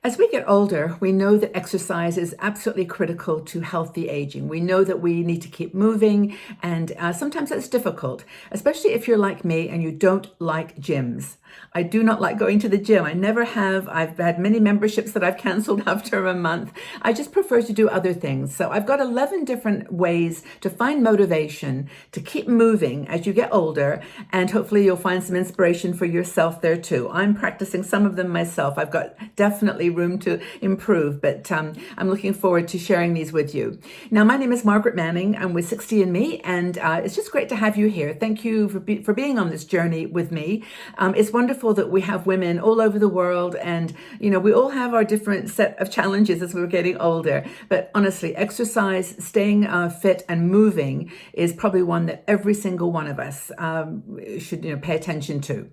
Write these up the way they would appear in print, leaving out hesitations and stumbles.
As we get older, we know that exercise is absolutely critical to healthy aging. We know that we need to keep moving, and sometimes that's difficult, especially if you're like me and you don't like gyms. I do not like going to the gym. I never have. I've had many memberships that I've canceled after a month. I just prefer to do other things. So I've got 11 different ways to find motivation to keep moving as you get older, and hopefully you'll find some inspiration for yourself there too. I'm practicing some of them myself. I've got definitely room to improve, but I'm looking forward to sharing these with you. Now, my name is Margaret Manning. I'm with 60andMe, and it's just great to have you here. Thank you for being on this journey with me. It's wonderful that we have women all over the world, and we all have our different set of challenges as we're getting older. But honestly, exercise, staying fit, and moving is probably one that every single one of us should pay attention to.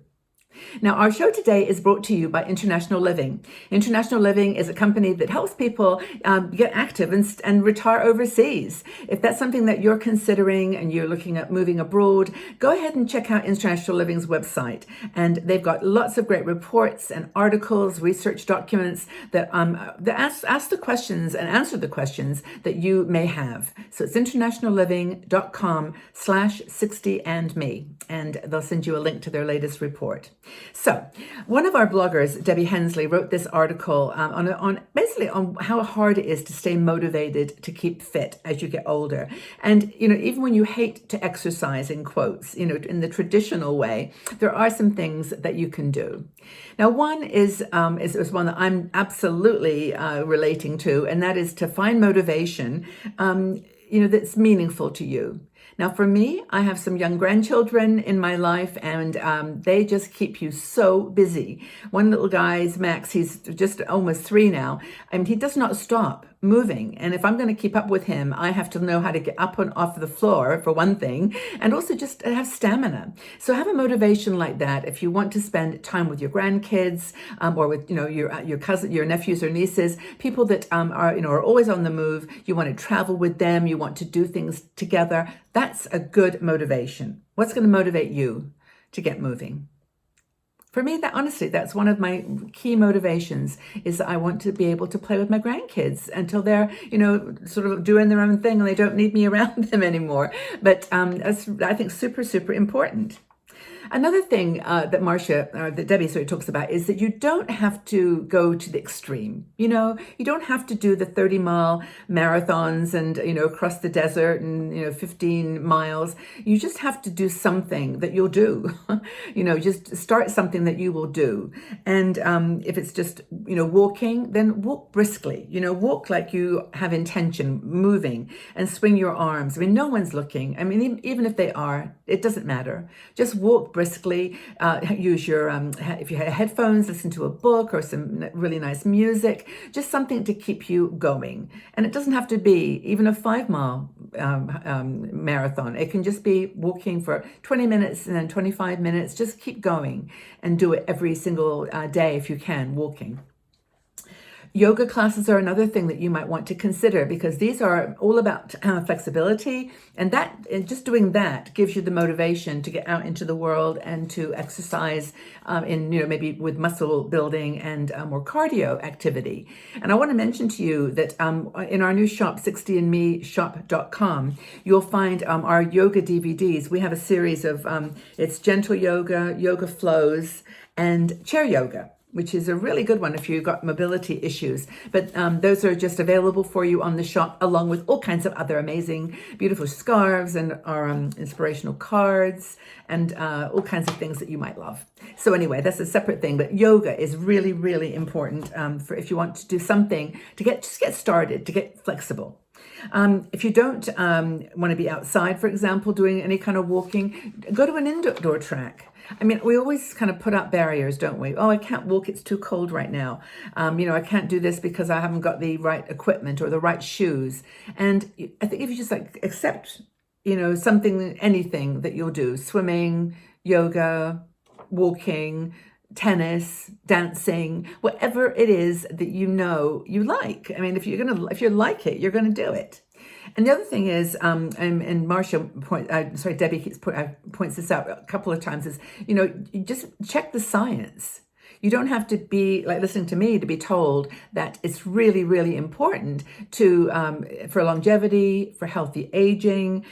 Now, our show today is brought to you by International Living. International Living is a company that helps people get active and retire overseas. If that's something that you're considering and you're looking at moving abroad, go ahead and check out International Living's website. And they've got lots of great reports and articles, research documents that ask the questions and answer the questions that you may have. So it's internationalliving.com/60andme, and they'll send you a link to their latest report. So, one of our bloggers, Debbie Hensley, wrote this article on how hard it is to stay motivated to keep fit as you get older. And even when you hate to exercise, in quotes, in the traditional way, there are some things that you can do. Now, one is one that I'm absolutely relating to, and that is to find motivation, that's meaningful to you. Now, for me, I have some young grandchildren in my life, and they just keep you so busy. One little guy is Max. He's just almost 3 now, and he does not stop moving. And if I'm going to keep up with him, I have to know how to get up and off the floor, for one thing, and also just have stamina. So have a motivation like that if you want to spend time with your grandkids, or with your cousin, your nephews or nieces, people that are always on the move. You want to travel with them. You want to do things together. That's a good motivation. What's going to motivate you to get moving? For me, that's one of my key motivations, is that I want to be able to play with my grandkids until they're, sort of doing their own thing and they don't need me around them anymore. But that's, I think, super, super important. Another thing that Debbie sort of talks about is that you don't have to go to the extreme. You don't have to do the 30-mile marathons and, across the desert and, 15 miles. You just have to do something that you'll do. Just start something that you will do. And if it's just, walking, then walk briskly. Walk like you have intention, moving, and swing your arms. I mean, no one's looking. I mean, even if they are, it doesn't matter. Just walk briskly. Use your, if you have headphones, listen to a book or some really nice music, just something to keep you going. And it doesn't have to be even a 5-mile marathon. It can just be walking for 20 minutes and then 25 minutes. Just keep going and do it every single day if you can, walking. Yoga classes are another thing that you might want to consider, because these are all about flexibility, and just doing that gives you the motivation to get out into the world and to exercise in maybe with muscle building and more cardio activity. And I want to mention to you that in our new shop, 60andmeshop.com, you'll find our yoga DVDs. We have a series of it's gentle yoga, yoga flows, and chair yoga, which is a really good one if you've got mobility issues. But those are just available for you on the shop, along with all kinds of other amazing, beautiful scarves and our inspirational cards and all kinds of things that you might love. So anyway, that's a separate thing. But yoga is really, really important for if you want to do something to get started, to get flexible. If you don't want to be outside, for example, doing any kind of walking, go to an indoor track. I mean, we always kind of put up barriers, don't we? Oh, I can't walk. It's too cold right now. I can't do this because I haven't got the right equipment or the right shoes. And I think if you just accept, anything that you'll do, swimming, yoga, walking, tennis, dancing, whatever it is that you like. I mean, if you like it, you're gonna do it. And the other thing is, and Debbie points this out a couple of times, is, you just check the science. You don't have to be like listening to me to be told that it's really, really important to for longevity, for healthy aging,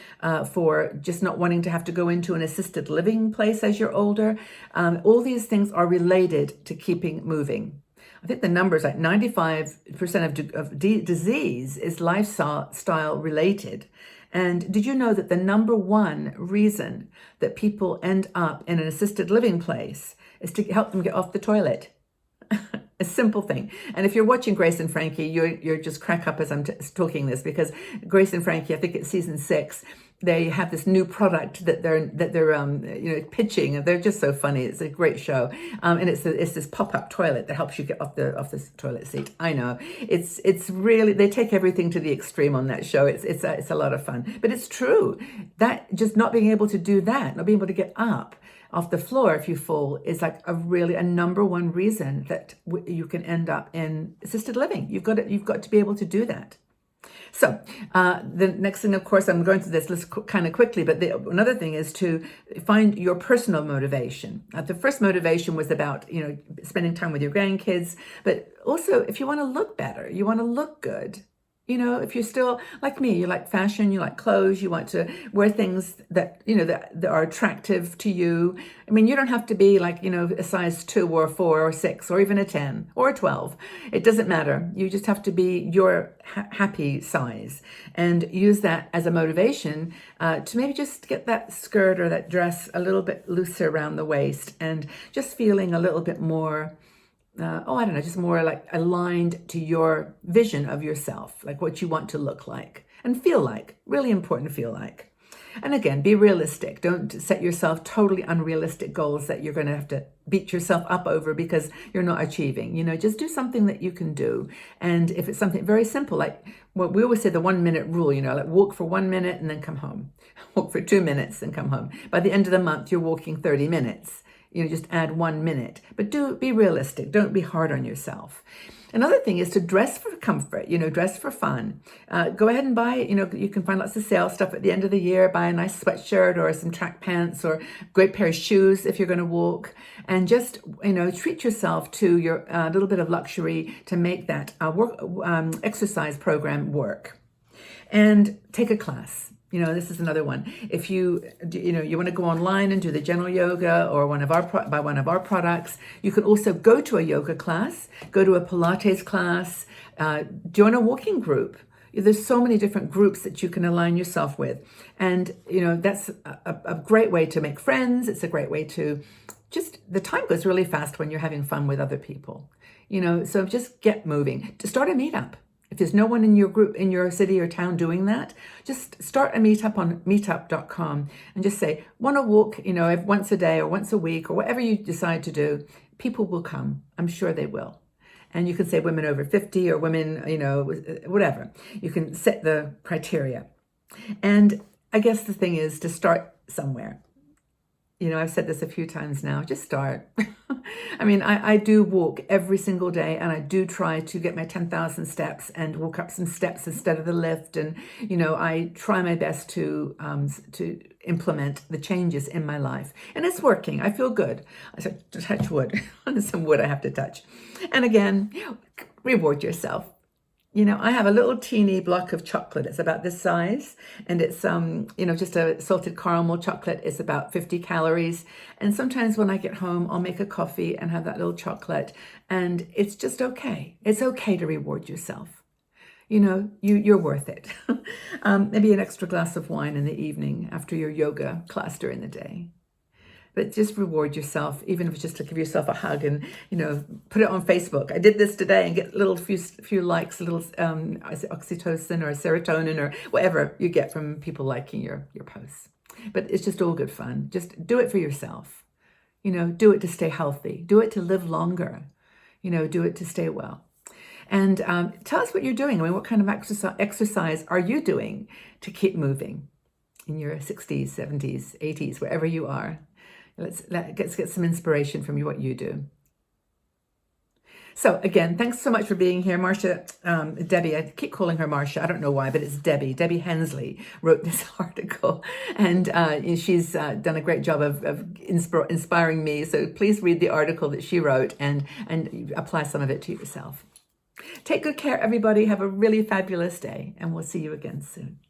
for just not wanting to have to go into an assisted living place as you're older. All these things are related to keeping moving. I think the numbers like 95% of disease is lifestyle related. And did you know that the number one reason that people end up in an assisted living place is to help them get off the toilet? A simple thing. And if you're watching Grace and Frankie, you're just crack up as I'm talking this, because Grace and Frankie, I think it's season 6, they have this new product that they're pitching, and they're just so funny. It's a great show, and it's this pop-up toilet that helps you get off the toilet seat. I know it's really, they take everything to the extreme on that show. It's a lot of fun, but it's true that just not being able to do that, not being able to get up off the floor if you fall, is like a number one reason that you can end up in assisted living. You've got to be able to do that. So the next thing, of course, I'm going through this list kind of quickly, but another thing is to find your personal motivation. The first motivation was about, spending time with your grandkids, but also if you want to look better, you want to look good. If you're still like me, you like fashion, you like clothes, you want to wear things that, that are attractive to you. I mean, you don't have to be like, a size 2 or 4 or 6 or even a 10 or a 12. It doesn't matter. You just have to be your happy size and use that as a motivation to maybe just get that skirt or that dress a little bit looser around the waist and just feeling a little bit more just more like aligned to your vision of yourself, like what you want to look like and feel like. Really important to feel like. And again, be realistic. Don't set yourself totally unrealistic goals that you're going to have to beat yourself up over because you're not achieving. Just do something that you can do. And if it's something very simple, like what we always say, the 1 minute rule, like walk for 1 minute and then come home. Walk for 2 minutes and come home. By the end of the month, you're walking 30 minutes. Just add 1 minute, but be realistic. Don't be hard on yourself. Another thing is to dress for comfort, dress for fun. Go ahead and buy, you can find lots of sale stuff at the end of the year. Buy a nice sweatshirt or some track pants or a great pair of shoes if you're going to walk, and just, treat yourself to your little bit of luxury to make that exercise program work. And take a class. This is another one. If you want to go online and do the Gentle Yoga or buy one of our products, you can also go to a yoga class, go to a Pilates class, join a walking group. There's so many different groups that you can align yourself with. And, that's a great way to make friends. It's a great way to the time goes really fast when you're having fun with other people, so just get moving. To start a meetup. If there's no one in your group, in your city or town doing that, just start a meetup on meetup.com and just say, want to walk, once a day or once a week or whatever you decide to do. People will come. I'm sure they will. And you can say women over 50 or women, whatever. You can set the criteria. And I guess the thing is to start somewhere. I've said this a few times now, just start. I mean, I do walk every single day, and I do try to get my 10,000 steps and walk up some steps instead of the lift. And, I try my best to implement the changes in my life. And it's working. I feel good. I said to touch wood. There's some wood I have to touch. And again, reward yourself. I have a little teeny block of chocolate. It's about this size, and it's just a salted caramel chocolate. It's about 50 calories. And sometimes when I get home, I'll make a coffee and have that little chocolate, and it's just okay. It's okay to reward yourself. You're worth it. Maybe an extra glass of wine in the evening after your yoga class during the day. But just reward yourself, even if it's just to give yourself a hug and, put it on Facebook. I did this today and get few likes, little oxytocin or serotonin or whatever you get from people liking your posts. But it's just all good fun. Just do it for yourself. Do it to stay healthy. Do it to live longer. Do it to stay well. And tell us what you're doing. I mean, what kind of exercise are you doing to keep moving in your 60s, 70s, 80s, wherever you are? Let's get some inspiration from what you do. So again, thanks so much for being here, Marcia. Debbie, I keep calling her Marcia. I don't know why, but it's Debbie. Debbie Hensley wrote this article, and she's done a great job of inspiring me. So please read the article that she wrote and apply some of it to yourself. Take good care, everybody. Have a really fabulous day, and we'll see you again soon.